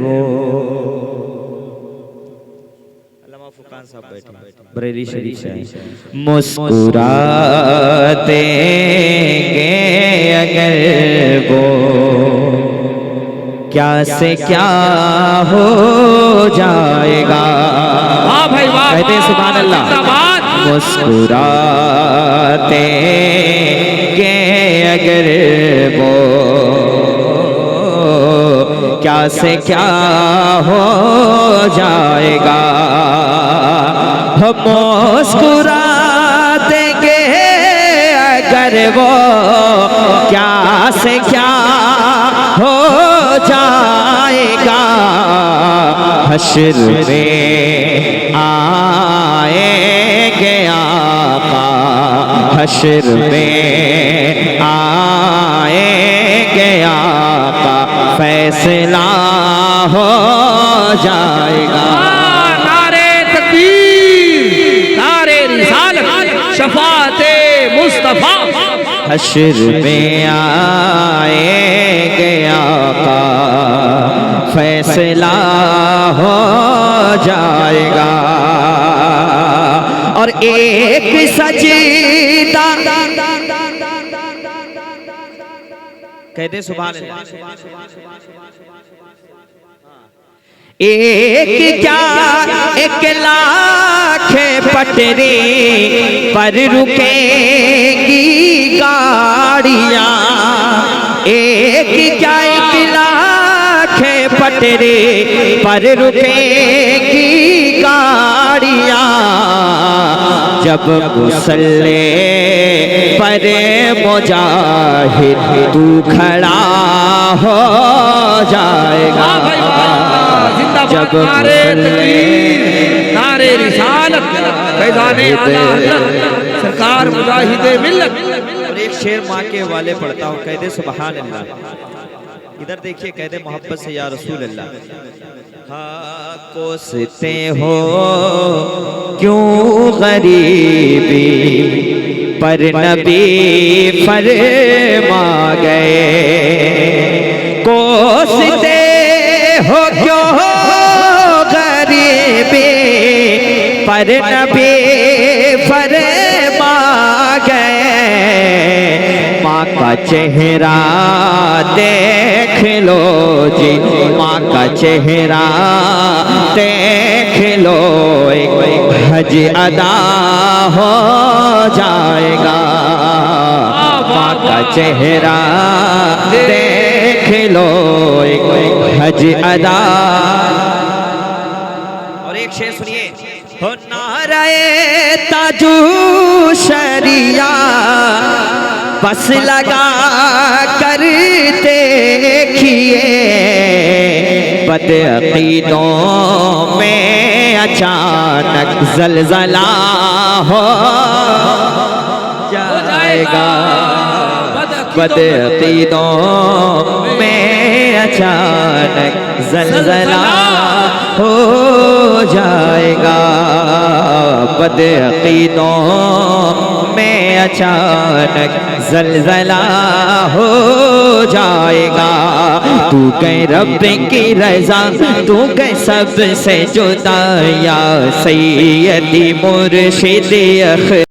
वो बरेली शरीफ से मुस्कुराते अगर वो क्या से क्या हो जाएगा। वाह भाई वाह, कहते हैं सुभान अल्लाह। मुस्कुराते अगर वो क्या से क्या हो जाएगा। हम मुस्कुरा देंगे अगर वो क्या से क्या हो जाएगा। हश्र में आएंगे आका, हश्र में आएंगे आका, फैसला हो जाएगा। नारे तकबीर, नारे रिसालत, शफाते मुस्तफा। हश्र में आएंगे आका, फैसला हो जाएगा। और एक सजीदा कहते सुभान अल्लाह। एक क्या एक लाख पटरी पर रुकेगी गाड़ियाँ। एक क्या एक लाख पटरी पर रुकेगी गाड़ियाँ। जब मुसल्ले पर मुजाहिद तू खड़ा हो जाएगा। जब नारे तकबीर, नारे रिसालत, फैज़ाने आला हज़रत सरकार मुजाहिदे मिल्लत। और एक शेर माँ के वाले पढ़ता हूँ, कहते सुभान अल्लाह। इधर देखिए, कहते मोहब्बत से या रसूल अल्लाह। हाँ कोसते हो क्यों गरीबी पर नबी फरमा गए। कोसते हो क्यों गरीबी पर नबी फरमा गए। माँ का चेहरा देख लो जी, माँ का चेहरा देख लो, हज अदा हो जाएगा। माँ का चेहरा देख लो, हज अदा। और एक शेर सुनिए, हो नारे ताजू शरिया बस लगा कर देखिए। बदअकीदों में अचानक ज़लज़ला हो जाएगा। बदअकीदों में अचानक ज़लज़ला हो जाएगा। बदअकीदों में अचानक ज़लज़ला हो जाएगा। तू कह रब की रज़ा, तू कह सबसे जुदा, या सैयदी मुर्शिद